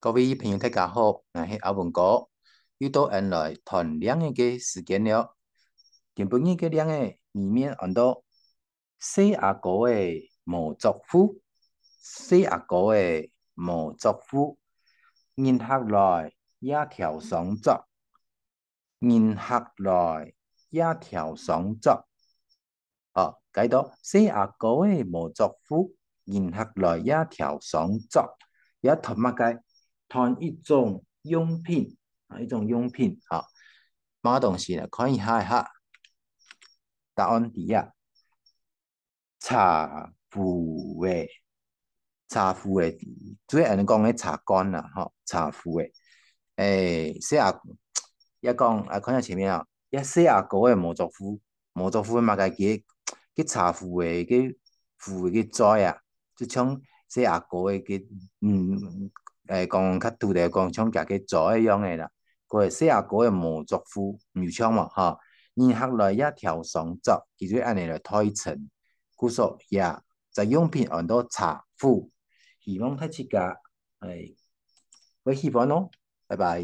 各位朋友，大家好，我是阿文哥，又到俺来谈两个嘅时间了。今晡日嘅两个里面按到细阿哥嘅毛作夫，细阿哥嘅毛作夫，人客来一条双作，人客来一条双作。哦，解到细阿哥嘅毛作夫，人客来一条双作，也同乜嘅？谈一种用品啊，一种用品啊，乜东西呢？看一下哈，答案第一，茶壶诶，茶壶诶，主要人讲嘅茶干啦，吼，茶壶诶，四阿一讲啊，看下前面啊，一四阿哥诶毛作夫，毛作夫嘛个嘅茶壶诶，嘅壶嘅载啊，就像四阿哥诶嘅讲较拄着讲像夹嘅载一样诶啦，佢四阿哥诶毛作夫，唔有唱嘛，哈，然后来一条双作，其实按你来推陈，故说呀。在用品很多茶壶，希望大家会喜欢哦，拜拜。